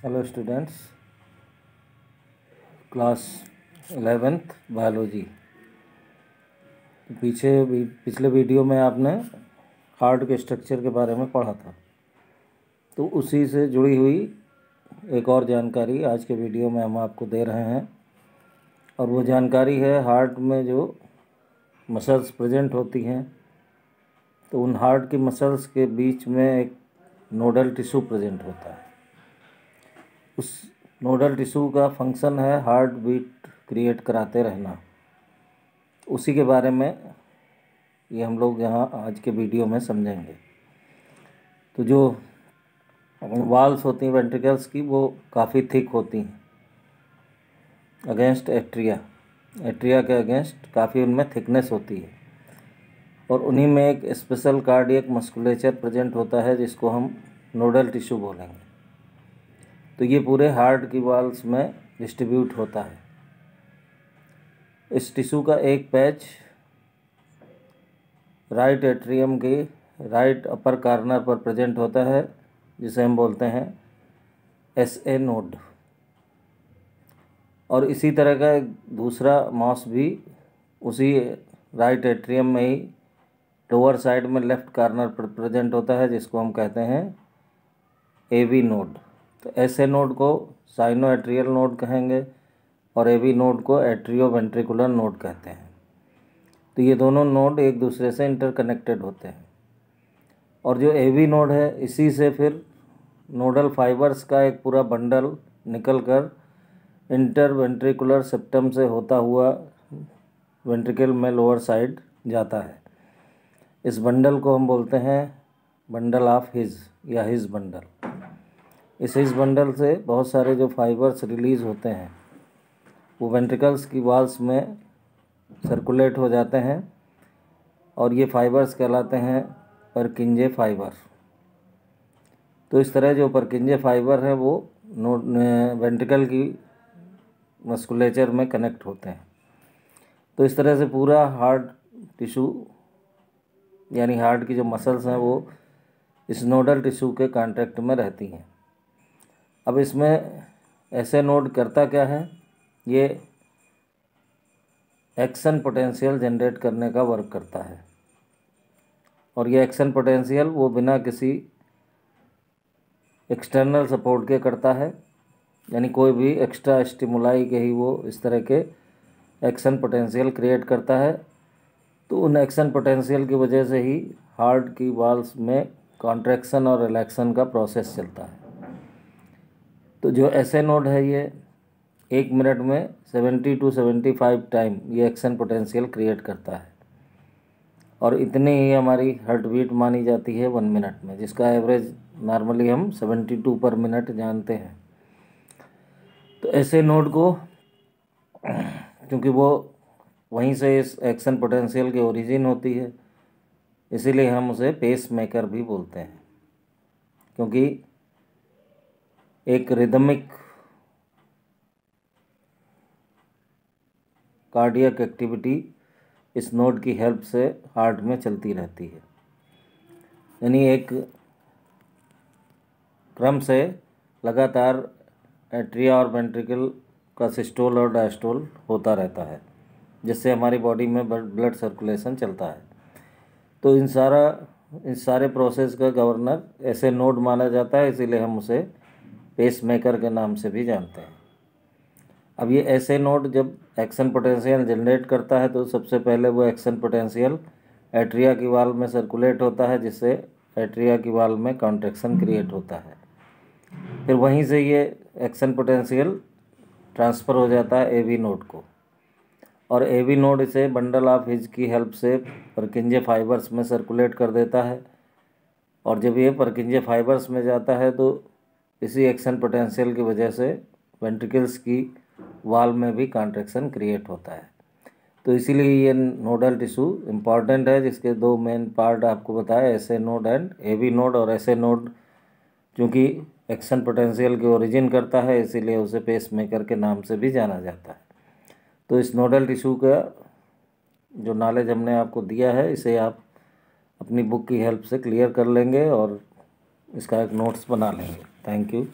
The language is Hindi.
Hello students, class 11th biology. पिछले वीडियो में आपने हार्ट के स्ट्रक्चर के बारे में पढ़ा था, तो उसी से जुड़ी हुई एक और जानकारी आज के वीडियो में हम आपको दे रहे हैं। और वो जानकारी है हार्ट में जो मसल्स प्रेजेंट होती हैं, तो उन हार्ट की मसल्स के बीच में एक नोडल टिश्यू प्रेजेंट होता है। उस नोडल टिश्यू का फंक्शन है हार्ट बीट क्रिएट कराते रहना। उसी के बारे में ये हम लोग यहाँ आज के वीडियो में समझेंगे। तो जो वाल्स होती हैं वेंट्रिकल्स की, वो काफ़ी थिक होती हैं अगेंस्ट एट्रिया के अगेंस्ट काफ़ी उनमें थिकनेस होती है। और उन्हीं में एक स्पेशल कार्डियक मस्कुलेचर प्रेजेंट होता है जिसको हम नोडल टिश्यू बोलेंगे। तो ये पूरे हार्ट की वॉल्स में डिस्ट्रीब्यूट होता है। इस टिश्यू का एक पैच राइट एट्रियम के राइट अपर कॉर्नर पर प्रेजेंट होता है, जिसे हम बोलते हैं SA नोड। और इसी तरह का एक दूसरा मॉस भी उसी राइट एट्रियम में ही लोअर साइड में लेफ्ट कॉर्नर पर प्रेजेंट होता है, जिसको हम कहते हैं AV नोड। तो SA नोड को साइनो एट्रियल नोड कहेंगे और AV नोड को एट्रियो वेंट्रिकुलर नोड कहते हैं। तो ये दोनों नोड एक दूसरे से इंटरकनेक्टेड होते हैं। और जो AV नोड है, इसी से फिर नोडल फाइबर्स का एक पूरा बंडल निकलकर इंटर वेंट्रिकुलर सेप्टम से होता हुआ वेंट्रिकल में लोअर साइड जाता है। इस बंडल को हम बोलते हैं बंडल ऑफ हिज या हिज बंडल। इस हिज बंडल से बहुत सारे जो फाइबर्स रिलीज़ होते हैं वो वेंट्रिकल्स की वॉल्स में सर्कुलेट हो जाते हैं, और ये फाइबर्स कहलाते हैं परकिंजे फाइबर। तो इस तरह जो परकिंजे फाइबर हैं वो वेंट्रिकल की मस्कुलेचर में कनेक्ट होते हैं। तो इस तरह से पूरा हार्ट टिश्यू यानी हार्ट की जो मसल्स हैं वो इस नोडल टिश्यू के कांटेक्ट में रहती हैं। अब इसमें ऐसे नोड करता क्या है, ये एक्शन पोटेंशियल जनरेट करने का वर्क करता है। और ये एक्शन पोटेंशियल वो बिना किसी एक्सटर्नल सपोर्ट के करता है, यानी कोई भी एक्स्ट्रा स्टिमुलाई के ही वो इस तरह के एक्शन पोटेंशियल क्रिएट करता है। तो उन एक्शन पोटेंशियल की वजह से ही हार्ट की वॉल्स में कॉन्ट्रैक्शन और रिलैक्शन का प्रोसेस चलता है। तो जो ऐसे नोड है ये 1 मिनट में 70 to 75 टाइम ये एक्शन पोटेंशियल क्रिएट करता है। और इतनी ही हमारी हार्ट बीट मानी जाती है 1 मिनट में, जिसका एवरेज नॉर्मली हम 72 पर मिनट जानते हैं। तो ऐसे नोड को क्योंकि वो वहीं से इस एक्शन पोटेंशियल की ओरिजिन होती है, इसीलिए हम उसे पेस मेकर भी बोलते हैं, क्योंकि एक रिदमिक कार्डियक एक्टिविटी इस नोड की हेल्प से हार्ट में चलती रहती है। यानी एक क्रम से लगातार एट्रिया और वेंट्रिकल का सिस्टोल और डायस्टोल होता रहता है, जिससे हमारी बॉडी में ब्लड सर्कुलेशन चलता है। तो इस सारे प्रोसेस का गवर्नर ऐसे नोड माना जाता है, इसीलिए हम उसे पेस मेकर के नाम से भी जानते हैं। अब ये ऐसे नोड जब एक्शन पोटेंशियल जनरेट करता है, तो सबसे पहले वो एक्शन पोटेंशियल एट्रिया की वाल्व में सर्कुलेट होता है, जिससे एट्रिया की वाल्व में कॉन्ट्रैक्शन क्रिएट होता है। फिर वहीं से ये एक्शन पोटेंशियल ट्रांसफ़र हो जाता है AV नोड को, और AV नोड इसे बंडल ऑफ हिज की हेल्प से परकिंजे फाइबर्स में सर्कुलेट कर देता है। और जब ये परकिंजे फाइबर्स में जाता है तो इसी एक्शन पोटेंशियल की वजह से वेंट्रिकल्स की वाल्व में भी कॉन्ट्रैक्शन क्रिएट होता है। तो इसीलिए ये नोडल टिश्यू इम्पॉर्टेंट है, जिसके 2 मेन पार्ट आपको बताया, SA node and AV node. और SA नोड चूँकि एक्शन पोटेंशियल की ओरिजिन करता है, इसीलिए उसे पेस मेकर के नाम से भी जाना जाता है। तो इस नोडल टिश्यू का जो नॉलेज हमने आपको दिया है, इसे आप अपनी बुक की हेल्प से क्लियर कर लेंगे और इसका एक नोट्स बना लेंगे। Thank you.